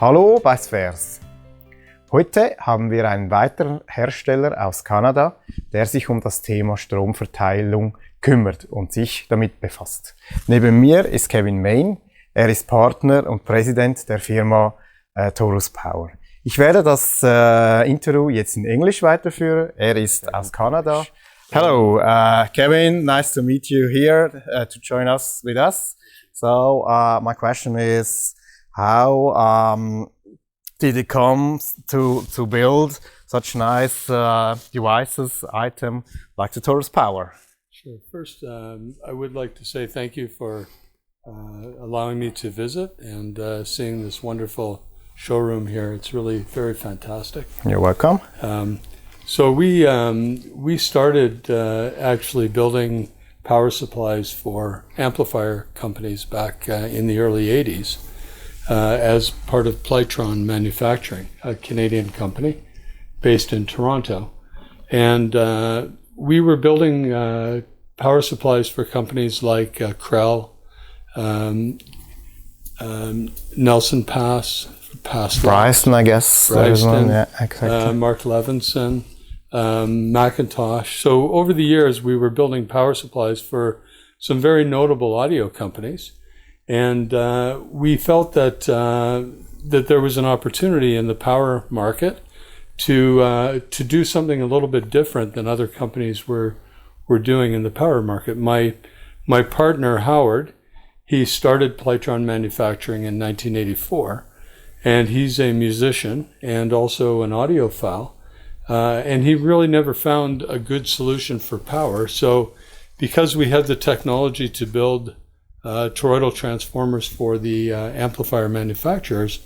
Hallo bei SFERS. Heute haben wir einen weiteren Hersteller aus Kanada, der sich um das Thema Stromverteilung kümmert und sich damit befasst. Neben mir ist Kevin Main. Er ist Partner und Präsident der Firma Torus Power. Ich werde das Interview jetzt in Englisch weiterführen. Er ist aus Kanada. Hello, Kevin. Nice to meet you here to join us with us. So my question is, how did it come to build such nice devices, item like the Torus Power? Sure. First, I would like to say thank you for allowing me to visit and seeing this wonderful showroom here. It's really very fantastic. You're welcome. So we started actually building power supplies for amplifier companies back in the early 80s as part of Plytron Manufacturing, a Canadian company based in Toronto. And we were building power supplies for companies like Krell, Nelson Pass, Bryson, I guess. Bryson, yeah, exactly. Mark Levinson, Macintosh. So over the years, we were building power supplies for some very notable audio companies. And we felt that that there was an opportunity in the power market to do something a little bit different than other companies were doing in the power market. My partner Howard, he started Plytron Manufacturing in 1984, and he's a musician and also an audiophile, and he really never found a good solution for power. So because we had the technology to build toroidal transformers for the amplifier manufacturers,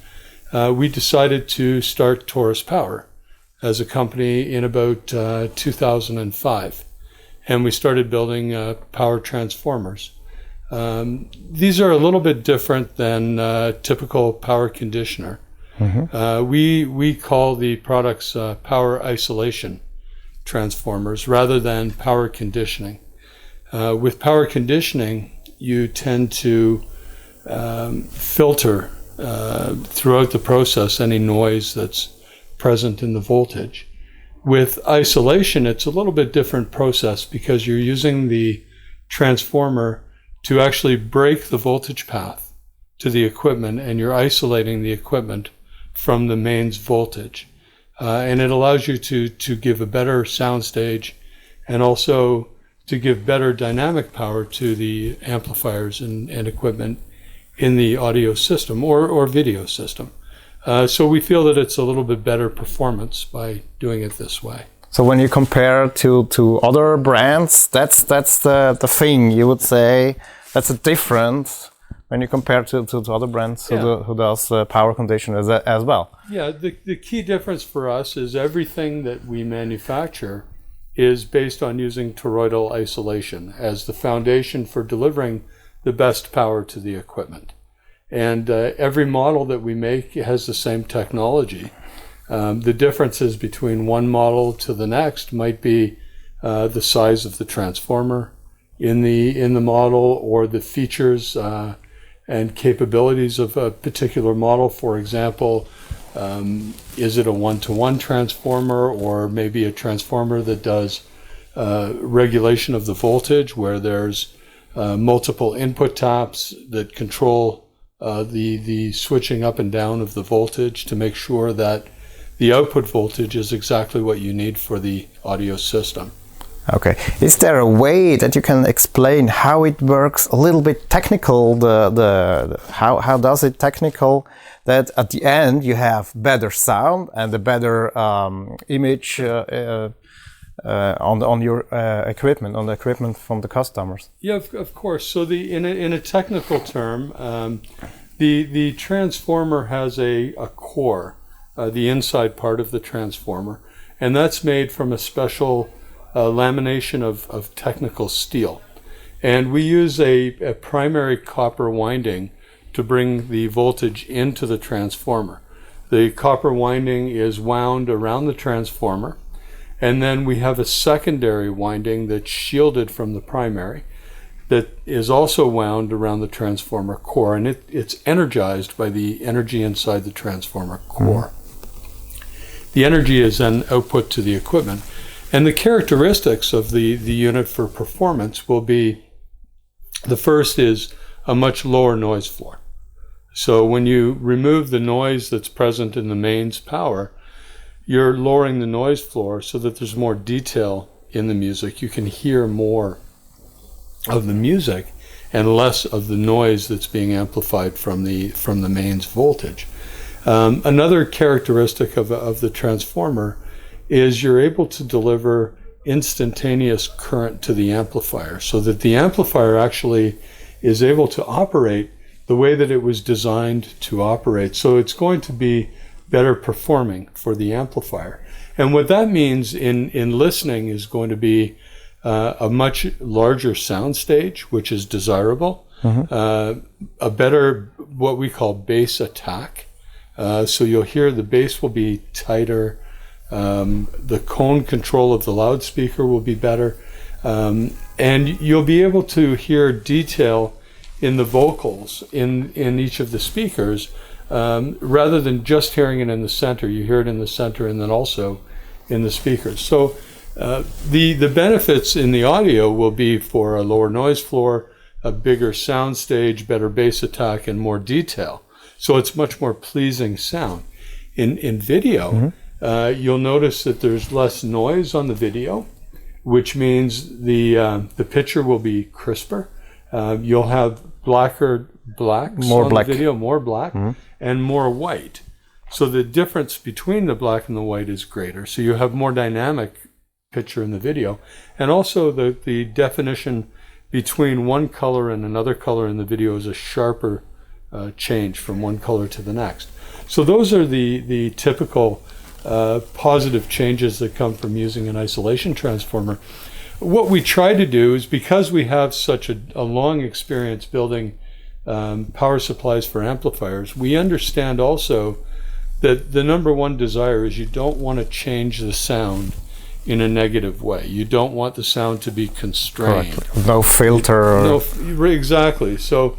we decided to start Torus Power as a company in about 2005. And we started building power transformers. These are a little bit different than typical power conditioner. Mm-hmm. We call the products power isolation transformers rather than power conditioning. With power conditioning, you tend to filter throughout the process any noise that's present in the voltage. With isolation, it's a little bit different process because you're using the transformer to actually break the voltage path to the equipment, and you're isolating the equipment from the mains voltage. And it allows you to give a better sound stage and also to give better dynamic power to the amplifiers and equipment in the audio system or video system. So we feel that it's a little bit better performance by doing it this way. So when you compare to other brands, that's the thing you would say, that's a difference when you compare to other brands who does power conditioners as well. Yeah, the key difference for us is everything that we manufacture is based on using toroidal isolation as the foundation for delivering the best power to the equipment. And every model that we make has the same technology. The differences between one model to the next might be the size of the transformer in the model, or the features and capabilities of a particular model. For example, is it a one-to-one transformer, or maybe a transformer that does regulation of the voltage, where there's multiple input taps that control the switching up and down of the voltage to make sure that the output voltage is exactly what you need for the audio system. Okay. Is there a way that you can explain how it works a little bit technical? How does it technical that at the end you have better sound and a better image on your equipment, on the equipment from the customers? Yeah, of course. So in a technical term, the transformer has a core, the inside part of the transformer, and that's made from a special lamination of technical steel. And we use a primary copper winding to bring the voltage into the transformer. The copper winding is wound around the transformer, and then we have a secondary winding that's shielded from the primary that is also wound around the transformer core, and it's energized by the energy inside the transformer core. The energy is then output to the equipment. And the characteristics of the unit for performance will be, the first is a much lower noise floor. So when you remove the noise that's present in the mains power, you're lowering the noise floor so that there's more detail in the music. You can hear more of the music and less of the noise that's being amplified from the mains voltage. Another characteristic of the transformer is you're able to deliver instantaneous current to the amplifier, so that the amplifier actually is able to operate the way that it was designed to operate. So it's going to be better performing for the amplifier. And what that means in listening is going to be a much larger sound stage, which is desirable, a better, what we call bass attack. So you'll hear the bass will be tighter, the cone control of the loudspeaker will be better, and you'll be able to hear detail in the vocals in each of the speakers, rather than just hearing it in the center. You hear it in the center and then also in the speakers. So the benefits in the audio will be for a lower noise floor, a bigger sound stage, better bass attack, and more detail. So it's much more pleasing sound. In video, you'll notice that there's less noise on the video, which means the picture will be crisper. You'll have blacker blacks more on black. the video, more black, and more white. So the difference between the black and the white is greater. So you have more dynamic picture in the video. And also the definition between one color and another color in the video is a sharper change from one color to the next. So those are the typical positive changes that come from using an isolation transformer. What we try to do is, because we have such a long experience building power supplies for amplifiers, we understand also that the number one desire is you don't want to change the sound in a negative way. You don't want the sound to be constrained. Correct. No filter. Exactly. So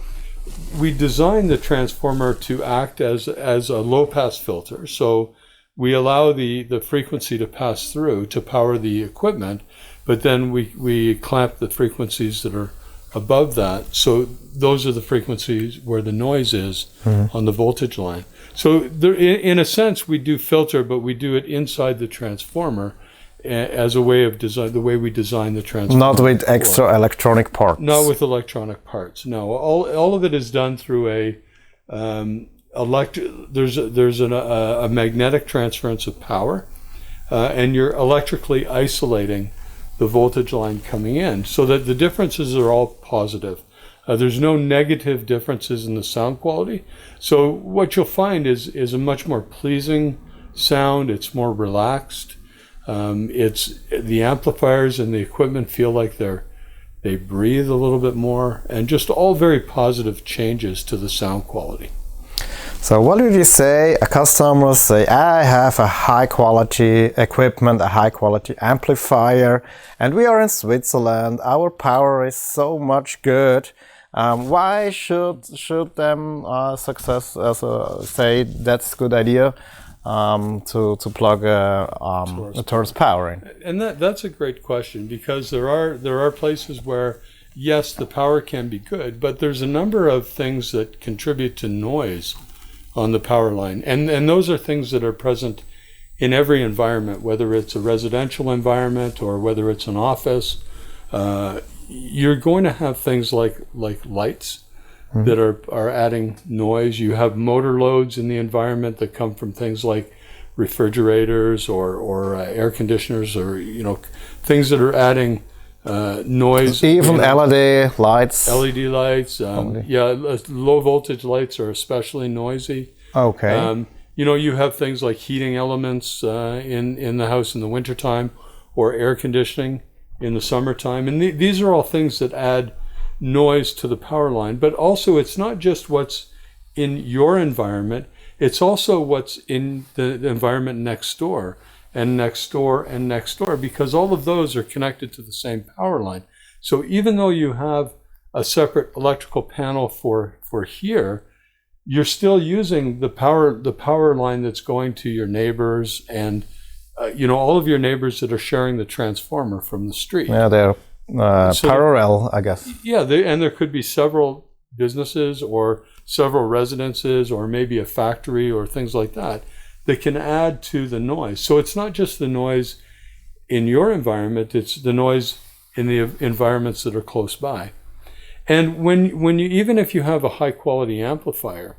we designed the transformer to act as a low-pass filter. So we allow the frequency to pass through to power the equipment, but then we clamp the frequencies that are above that. So those are the frequencies where the noise is on the voltage line. So there, in a sense, we do filter, but we do it inside the transformer as a way of design, the way we design the transformer. Not with extra electronic parts. Not with electronic parts. No, all of it is done through there's a magnetic transference of power, and you're electrically isolating the voltage line coming in, so that the differences are all positive. There's no negative differences in the sound quality. So what you'll find is a much more pleasing sound. It's more relaxed. It's the amplifiers and the equipment feel like they breathe a little bit more, and just all very positive changes to the sound quality. So what would you say a customer say, I have a high quality equipment, a high quality amplifier, and we are in Switzerland, our power is so much good. Why should them say that's a good idea to plug a Torus power in? And that's a great question, because there are places where, yes, the power can be good, but there's a number of things that contribute to noise on the power line. And those are things that are present in every environment, whether it's a residential environment or whether it's an office. You're going to have things like lights that are adding noise. You have motor loads in the environment that come from things like refrigerators or air conditioners, or things that are adding noise. Even LED lights. LED lights. Low voltage lights are especially noisy. Okay. You have things like heating elements in the house in the wintertime, or air conditioning in the summertime. And these are all things that add noise to the power line. But also, it's not just what's in your environment, it's also what's in the environment next door, and next door, and next door, because all of those are connected to the same power line. So even though you have a separate electrical panel for here, you're still using the power line that's going to your neighbors and all of your neighbors that are sharing the transformer from the street. Yeah, they're parallel, I guess. Yeah, and there could be several businesses or several residences or maybe a factory or things like that can add to the noise. So it's not just the noise in your environment, it's the noise in the environments that are close by. And when you, even if you have a high quality amplifier,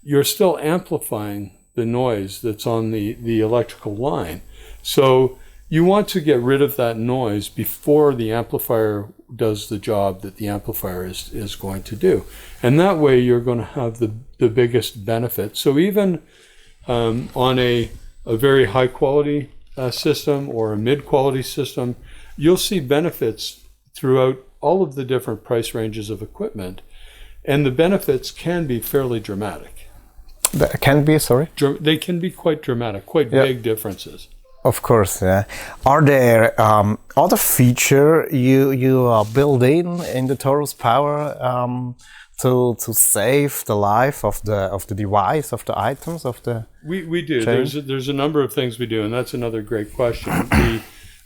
you're still amplifying the noise that's on the electrical line. So you want to get rid of that noise before the amplifier does the job that the amplifier is going to do. And that way you're going to have the biggest benefit. So even on a very high quality system or a mid quality system, you'll see benefits throughout all of the different price ranges of equipment. And the benefits can be fairly dramatic. That can be, sorry? They can be quite dramatic, quite big differences. Of course, yeah. Are there other feature you build in the Torus power to save the life of the device, of the items, of the we do. chain? There's a number of things we do, and that's another great question.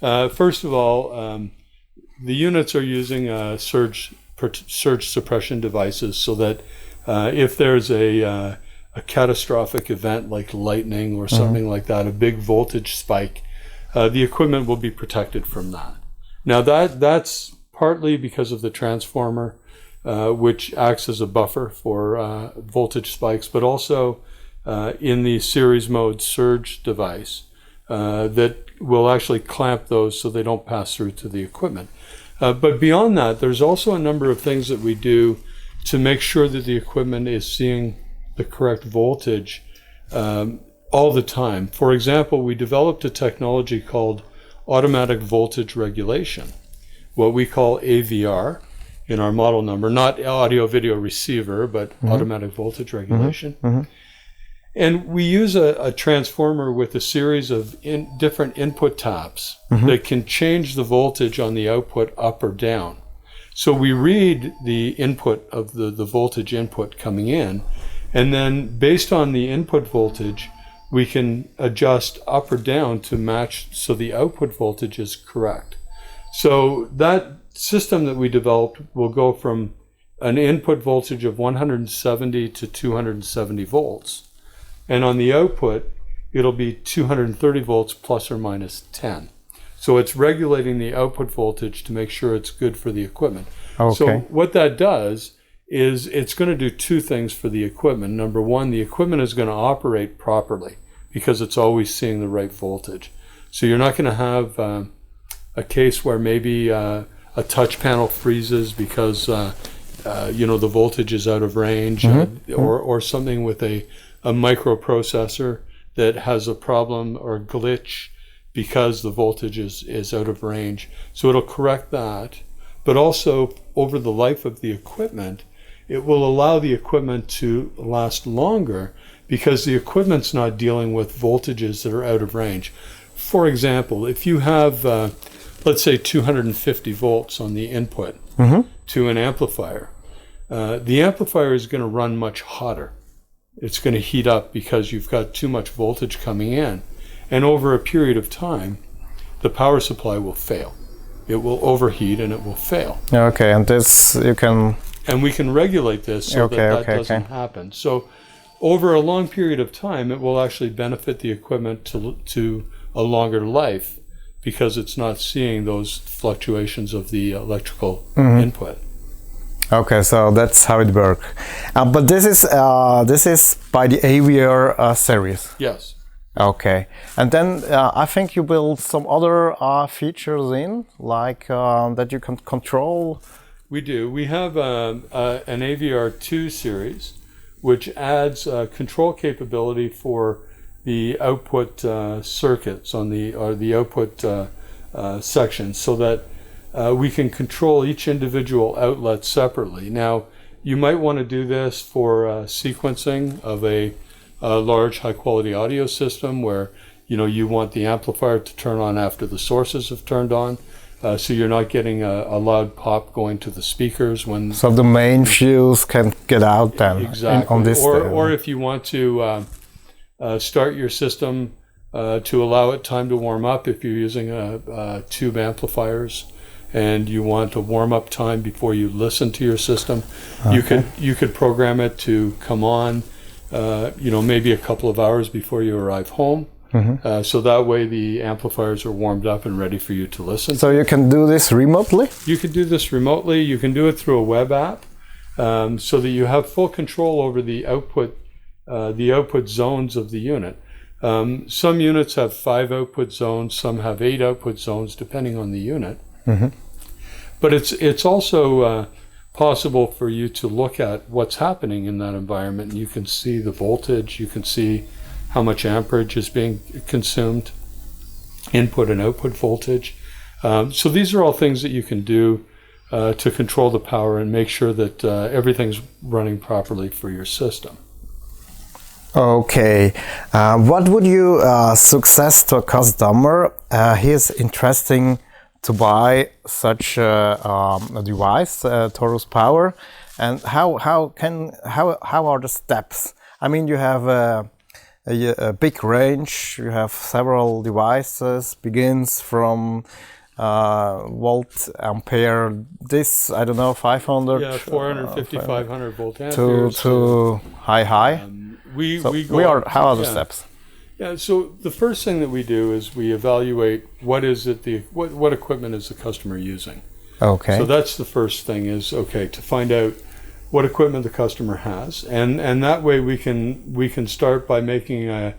First of all, the units are using surge suppression devices so that if there's a catastrophic event like lightning or something like that, a big voltage spike, the equipment will be protected from that. Now that's partly because of the transformer, which acts as a buffer for voltage spikes, but also in the series mode surge device that will actually clamp those so they don't pass through to the equipment. But beyond that, there's also a number of things that we do to make sure that the equipment is seeing the correct voltage all the time. For example, we developed a technology called automatic voltage regulation, what we call AVR in our model number, not audio video receiver, but automatic voltage regulation. And we use a transformer with a series of different input taps that can change the voltage on the output up or down. So we read the input of the voltage input coming in, and then based on the input voltage, we can adjust up or down to match so the output voltage is correct. So that system that we developed will go from an input voltage of 170 to 270 volts. And on the output, it'll be 230 volts plus or minus 10. So it's regulating the output voltage to make sure it's good for the equipment. Okay. So what that does is it's going to do two things for the equipment. Number one, the equipment is going to operate properly because it's always seeing the right voltage. So you're not going to have a case where maybe a touch panel freezes because the voltage is out of range, or something with a microprocessor that has a problem or glitch because the voltage is out of range. So it'll correct that. But also, over the life of the equipment, it will allow the equipment to last longer because the equipment's not dealing with voltages that are out of range. For example, if you have, let's say, 250 volts on the input to an amplifier, the amplifier is going to run much hotter. It's going to heat up because you've got too much voltage coming in. And over a period of time, the power supply will fail. It will overheat and it will fail. Okay, and this you can... And we can regulate this so that doesn't happen. So over a long period of time, it will actually benefit the equipment to a longer life because it's not seeing those fluctuations of the electrical input. Okay, so that's how it works. But this is by the AVR series. Yes. Okay, and then I think you build some other features in, like that you can control. We do. We have an AVR2 series, which adds control capability for the output circuits on the output section, so that we can control each individual outlet separately. Now, you might want to do this for sequencing of a large high-quality audio system where you want the amplifier to turn on after the sources have turned on. so you're not getting a loud pop going to the speakers when. So the main fuse can get out then. Exactly. On this. Or if you want to start your system to allow it time to warm up, if you're using tube amplifiers, and you want a warm-up time before you listen to your system, you could program it to come on, maybe a couple of hours before you arrive home. So that way the amplifiers are warmed up and ready for you to listen. So you can do this remotely? You can do this remotely. You can do it through a web app, so that you have full control over the output zones of the unit. Some units have 5 output zones, some have 8 output zones, depending on the unit. But it's also possible for you to look at what's happening in that environment. You can see the voltage, you can see how much amperage is being consumed, input and output voltage. So these are all things that you can do to control the power and make sure that everything's running properly for your system. Okay, what would you suggest to a customer? He is interesting to buy such a device, Torus Power, and how are the steps? I mean, you have a big range. You have several devices. Begins from volt ampere. This, I don't know, 500. Yeah, 450, 500 volt amperes to high. How are the steps? Yeah, so the first thing that we do is we evaluate what equipment is the customer using. Okay. So that's the first thing is, to find out what equipment the customer has, and that way we can start by making a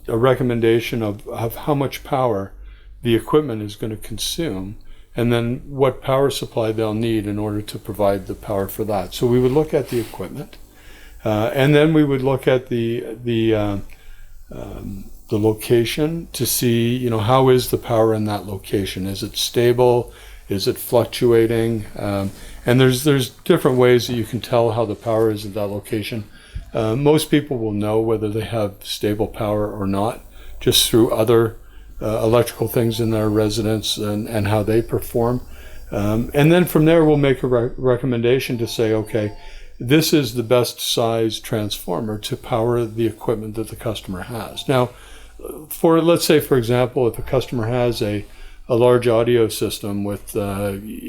recommendation of how much power the equipment is going to consume, and then what power supply they'll need in order to provide the power for that. So we would look at the equipment, and then we would look at the location to see, how is the power in that location? Is it stable? Is it fluctuating? And there's different ways that you can tell how the power is at that location. Most people will know whether they have stable power or not, just through other electrical things in their residence and how they perform. And then from there, we'll make a recommendation to say, okay, this is the best size transformer to power the equipment that the customer has. Now, let's say, for example, if a customer has a large audio system with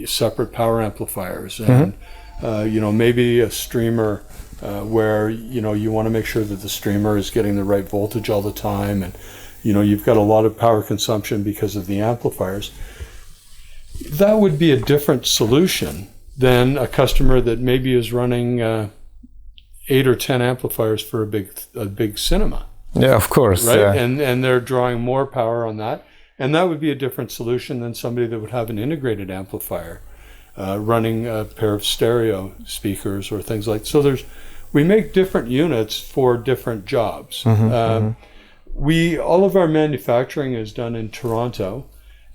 separate power amplifiers and maybe a streamer where you want to make sure that the streamer is getting the right voltage all the time, and you've got a lot of power consumption because of the amplifiers, that would be a different solution than a customer that maybe is running 8 or 10 amplifiers for a big cinema. Yeah, of course. Right, yeah. and they're drawing more power on that, and that would be a different solution than somebody that would have an integrated amplifier running a pair of stereo speakers or things like. So we make different units for different jobs. All of our manufacturing is done in Toronto,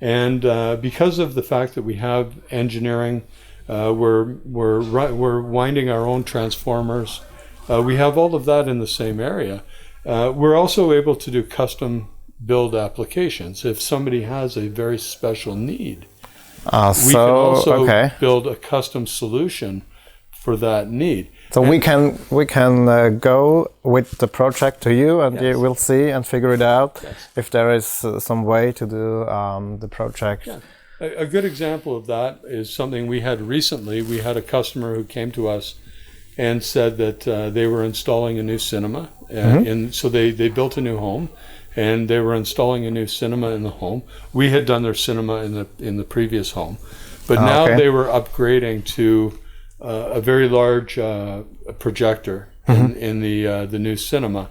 and because of the fact that we have engineering, we're winding our own transformers. We have all of that in the same area. We're also able to do custom build applications. If somebody has a very special need, we can also build a custom solution for that need. So we can go with the project to you, and you will see and figure it out if there is some way to do the project. Yeah. A good example of that is something we had recently. We had a customer who came to us and said that they were installing a new cinema. So they built a new home, and they were installing a new cinema in the home. We had done their cinema in the previous home, but now they were upgrading to a very large projector in the new cinema,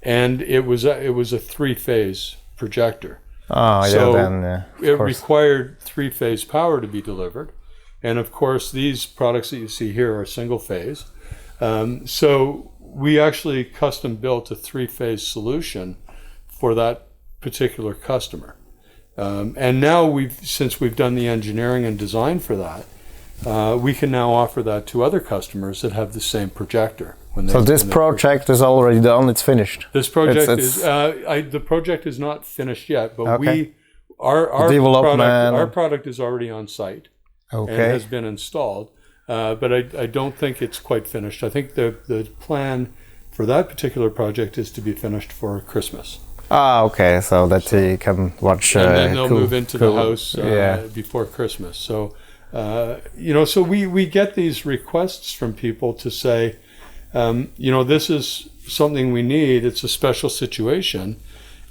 and it was a 3-phase projector. It required 3-phase power to be delivered, and of course these products that you see here are single phase. So we actually custom built a 3-phase solution for that particular customer, and now since we've done the engineering and design for that, we can now offer that to other customers that have the same projector. So this project is already done, it's finished? This project the project is not finished yet, but our development. product is already on site and Okay. has been installed, but I don't think it's quite finished. I think the plan for that particular project is to be finished for Christmas. Ah, okay. So that you can watch. And then they'll move into the house yeah. before Christmas. So, so we get these requests from people to say, this is something we need. It's a special situation.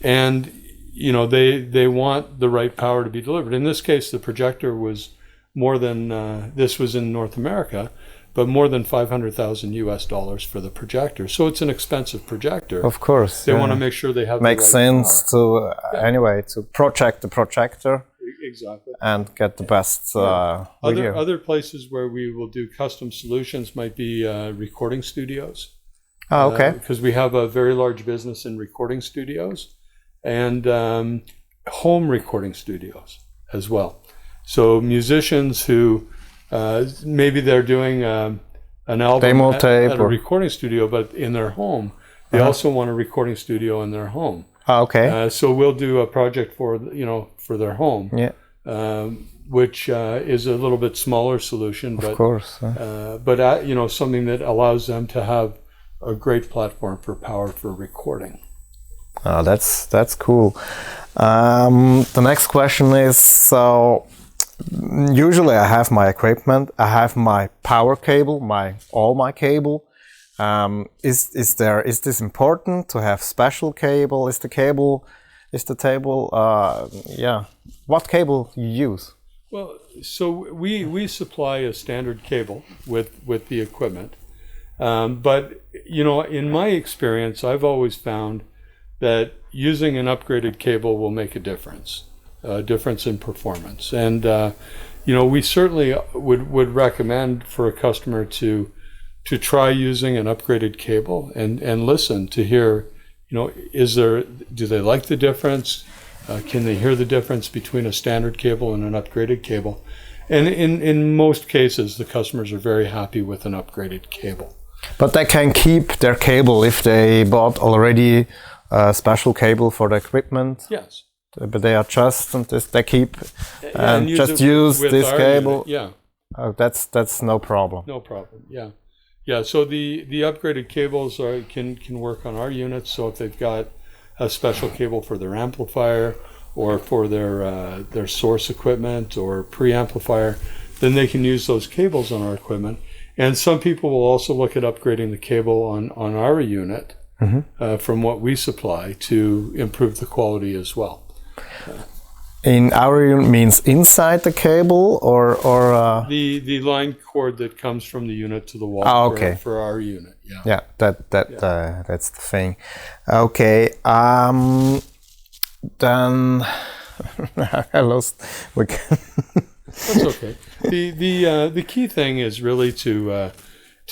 And, they want the right power to be delivered. In this case, the projector was more than, this was in North America, but more than $500,000 for the projector. So it's an expensive projector. Of course. They want to make sure they have Makes the right sense power. to project the projector Exactly. and get the best video. Other places where we will do custom solutions might be recording studios. Oh, okay. Because we have a very large business in recording studios and home recording studios as well. So musicians who maybe they're doing an album Demo tape at a recording studio, but in their home, they also want a recording studio in their home. Oh, okay. So we'll do a project for their home. Yeah. Which is a little bit smaller solution, but Of course. something that allows them to have a great platform for power for recording. Oh, that's cool. The next question is, so usually I have my equipment, I have my power cable, all my cable. Is this important to have special cable? Is the table? What cable you use? Well, so we supply a standard cable with the equipment, but in my experience, I've always found that using an upgraded cable will make a difference in performance, and we certainly would recommend for a customer to try using an upgraded cable and listen to hear, do they like the difference? Can they hear the difference between a standard cable and an upgraded cable? And in most cases, the customers are very happy with an upgraded cable. But they can keep their cable if they bought already a special cable for the equipment. Yes. But they adjust and they keep and just use with this our cable. unit. Yeah. Oh, that's no problem. No problem. Yeah. Yeah. So the upgraded cables can work on our units. So if they've got a special cable for their amplifier or for their source equipment or preamplifier, then they can use those cables on our equipment. And some people will also look at upgrading the cable on our unit from what we supply to improve the quality as well. In our unit means inside the cable or the line cord that comes from the unit to the wall for our unit. Yeah. Yeah, that's the thing. Okay. Then I lost. That's okay. The key thing is really to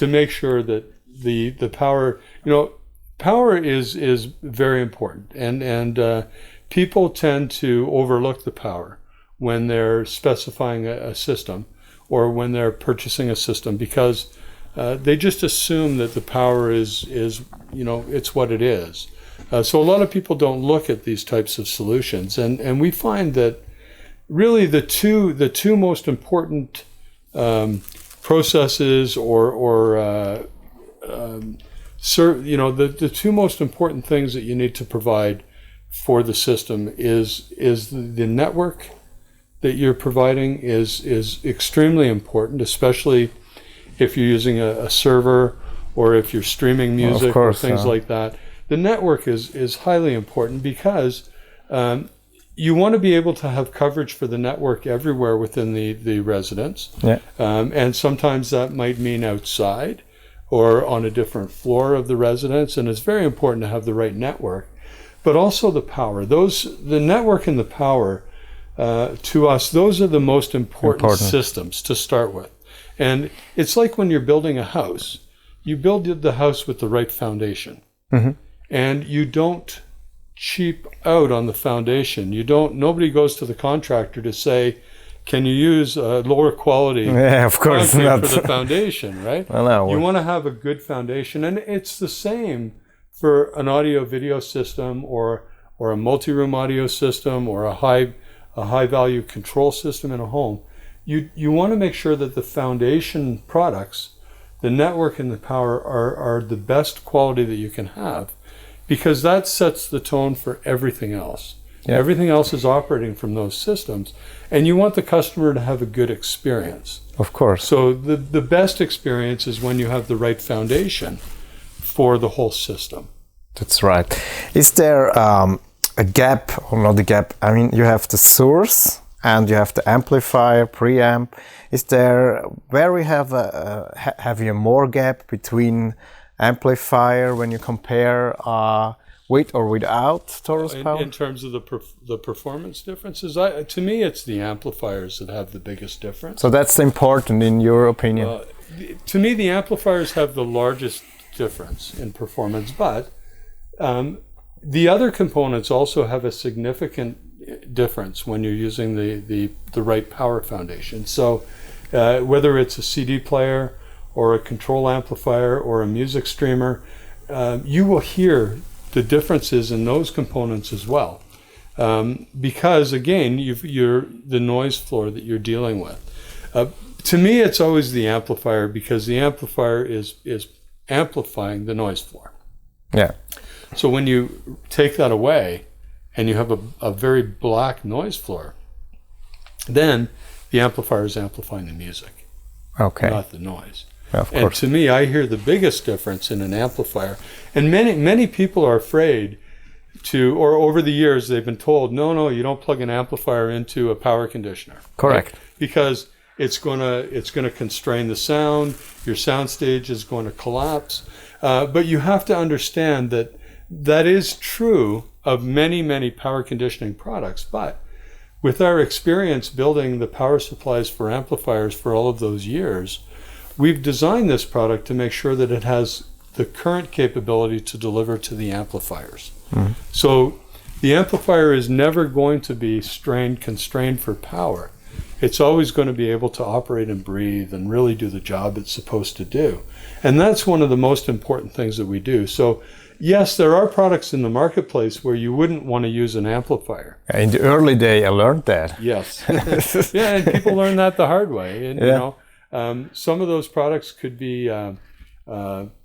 make sure that the power, power is very important, and people tend to overlook the power when they're specifying a system or when they're purchasing a system because they just assume that the power is it's what it is. So a lot of people don't look at these types of solutions, and we find that really the two most important processes the two most important things that you need to provide for the system is the network that you're providing is extremely important, especially if you're using a server or if you're streaming music or things like that. The network is highly important because you want to be able to have coverage for the network everywhere within the residence. Yeah. And sometimes that might mean outside or on a different floor of the residence. And it's very important to have the right network, but also the power. The network and the power, to us, those are the most important systems to start with. And it's like when you're building a house, you build the house with the right foundation. Mm-hmm. And you don't cheap out on the foundation. Nobody goes to the contractor to say, can you use a lower quality concrete for the foundation, right? Well, no. You want to have a good foundation. And it's the same for an audio video system or a multi-room audio system or a high-value control system in a home, you want to make sure that the foundation products, the network and the power are the best quality that you can have, because that sets the tone for everything else. Yeah. Everything else is operating from those systems, and you want the customer to have a good experience. Of course. So the best experience is when you have the right foundation for the whole system. That's right. Is there a gap, or not a gap? I mean, you have the source and you have the amplifier, preamp. Is there, where we have you more gap between amplifier when you compare with or without Torus power? In terms of the performance differences, to me, it's the amplifiers that have the biggest difference. So that's important in your opinion? To me, the amplifiers have the largest difference in performance, but the other components also have a significant difference when you're using the right power foundation. So whether it's a CD player or a control amplifier or a music streamer, you will hear the differences in those components as well. Because again, you're the noise floor that you're dealing with. To me, it's always the amplifier, because the amplifier is amplifying the noise floor. Yeah. So when you take that away and you have a very black noise floor, then the amplifier is amplifying the music, not the noise. Of and course. To me, I hear the biggest difference in an amplifier. And many people are afraid to, or over the years they've been told, no, you don't plug an amplifier into a power conditioner. Correct. Right? Because it's gonna constrain the sound. Your sound stage is going to collapse. But you have to understand that is true of many power conditioning products. But with our experience building the power supplies for amplifiers for all of those years, we've designed this product to make sure that it has the current capability to deliver to the amplifiers. Mm-hmm. So the amplifier is never going to be constrained for power. It's always going to be able to operate and breathe and really do the job it's supposed to do. And that's one of the most important things that we do. So yes, there are products in the marketplace where you wouldn't want to use an amplifier. In the early day, I learned that. Yes. Yeah, and people learn that the hard way. And, yeah. Some of those products could be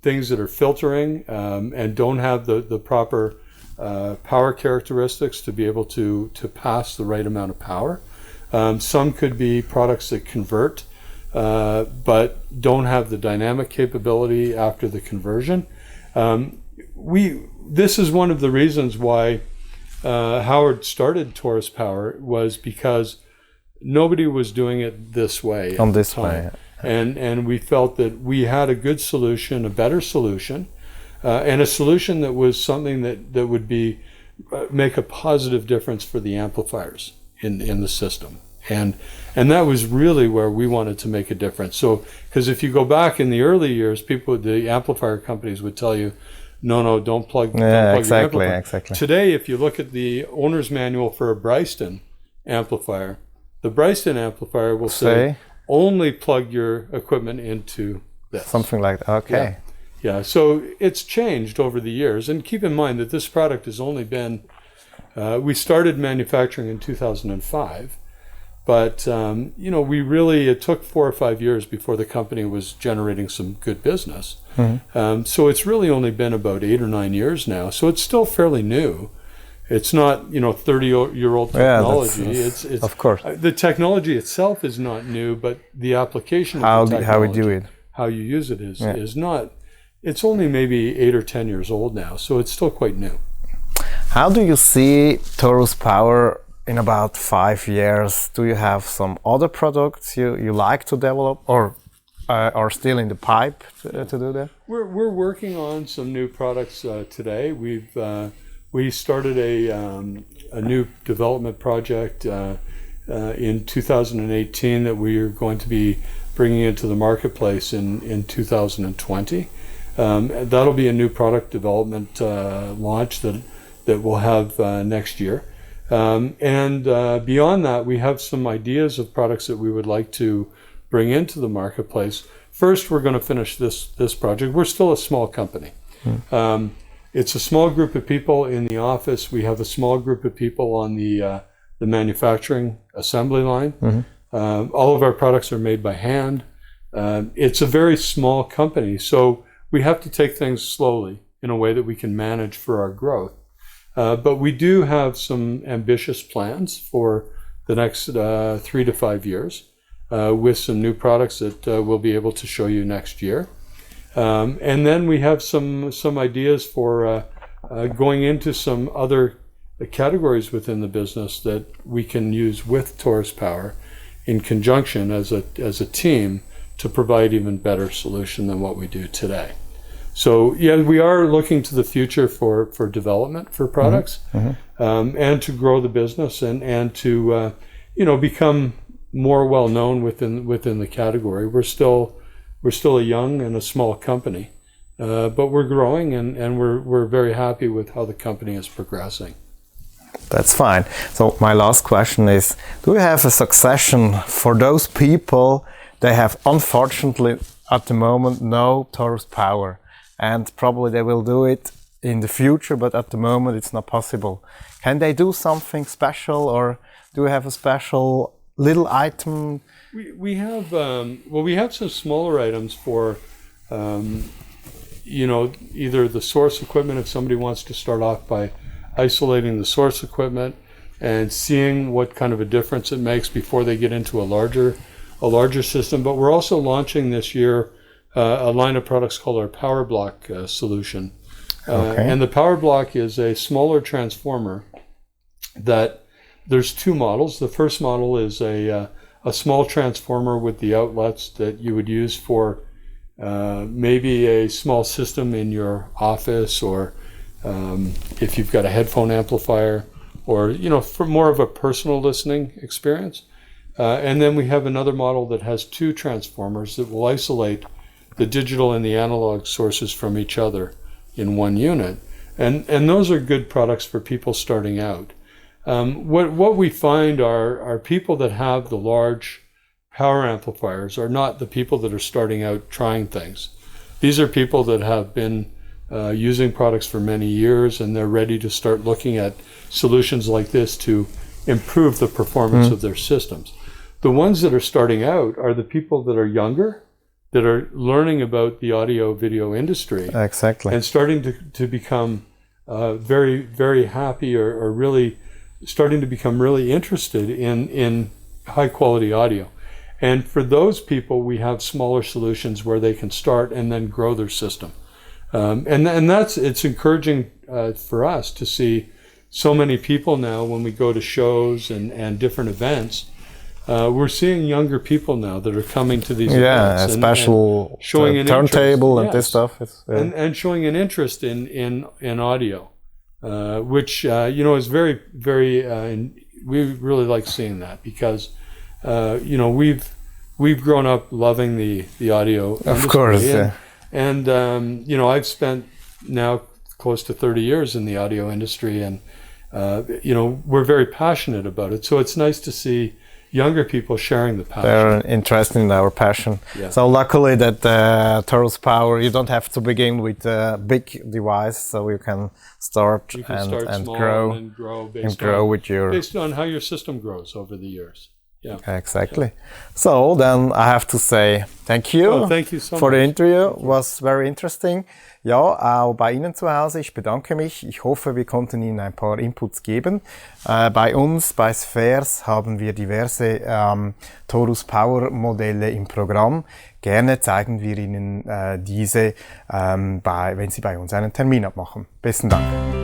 things that are filtering and don't have the proper power characteristics to be able to pass the right amount of power. Some could be products that convert but don't have the dynamic capability after the conversion. This is one of the reasons why Howard started Torus Power, was because nobody was doing it this way on this way, and we felt that we had a good solution, a better solution, and a solution that was something that would be make a positive difference for the amplifiers in the system, and that was really where we wanted to make a difference. So, because if you go back in the early years, the amplifier companies would tell you, no, don't plug. Yeah, don't plug exactly. Today, if you look at the owner's manual for a Bryston amplifier, the Bryston amplifier will say only plug your equipment into this. Something like that. Okay. Yeah. So it's changed over the years. And keep in mind that this product has only been, we started manufacturing in 2005, but it took 4 or 5 years before the company was generating some good business. Mm-hmm. So it's really only been about 8 or 9 years now. So it's still fairly new. It's not, 30-year-old technology. Yeah, it's of course. The technology itself is not new, but the application of the technology, how we do it, how you use it is not. It's only maybe 8 or 10 years old now, so it's still quite new. How do you see Torus Power in about 5 years? Do you have some other products you like to develop, or are still in the pipe to do that? We're working on some new products today. We started a new development project in 2018 that we are going to be bringing into the marketplace in 2020. That'll be a new product development launch that we'll have next year. And beyond that, we have some ideas of products that we would like to bring into the marketplace. First, we're going to finish this project. We're still a small company. It's a small group of people in the office. We have a small group of people on the the manufacturing assembly line. All of our products are made by hand. It's a very small company, so we have to take things slowly in a way that we can manage for our growth. But we do have some ambitious plans for the next 3 to 5 years with some new products that we'll be able to show you next year. And then we have some ideas for going into some other categories within the business that we can use with Torus Power in conjunction as a team to provide even better solution than what we do today. So yeah, we are looking to the future for development for products, and to grow the business and to become more well known within the category. We're still a young and a small company, but we're growing and we're very happy with how the company is progressing. That's fine. So my last question is, do you have a succession for those people? They have unfortunately at the moment no Torus Power, and probably they will do it in the future, but at the moment it's not possible. Can they do something special, or do you have a special little item? We have we have some smaller items for either the source equipment, if somebody wants to start off by isolating the source equipment and seeing what kind of a difference it makes before they get into a larger system. But we're also launching this year a line of products called our Power Block solution. And the Power Block is a smaller transformer that there's 2 models. The first model is a small transformer with the outlets that you would use for maybe a small system in your office, or if you've got a headphone amplifier, or for more of a personal listening experience. And then we have another model that has 2 transformers that will isolate the digital and the analog sources from each other in one unit. And those are good products for people starting out. What we find are people that have the large power amplifiers are not the people that are starting out trying things. These are people that have been using products for many years, and they're ready to start looking at solutions like this to improve the performance of their systems. The ones that are starting out are the people that are younger, that are learning about the audio video industry. Exactly. And starting to become very, very happy, or really starting to become really interested in high quality audio. And for those people, we have smaller solutions where they can start and then grow their system. And it's encouraging for us to see so many people now when we go to shows and different events. We're seeing younger people now that are coming to these events. A special showing an turntable interest, and this stuff. And showing an interest in audio, which is very, very. We really like seeing that because we've grown up loving the audio industry. Of course, and I've spent now close to 30 years in the audio industry, and we're very passionate about it. So it's nice to see younger people sharing the passion. They're interested in our passion. Yeah. So luckily that Torus Power, you don't have to begin with a big device, so you can start and grow based on how your system grows over the years. Yeah. Exactly. So then I have to say thank you, thank you so for much. the interview. It was very interesting. Ja, auch bei Ihnen zu Hause. Ich bedanke mich. Ich hoffe, wir konnten Ihnen ein paar Inputs geben. Bei uns, bei SFERS, haben wir diverse Torus Power Modelle im Programm. Gerne zeigen wir Ihnen diese, wenn Sie bei uns einen Termin abmachen. Besten Dank.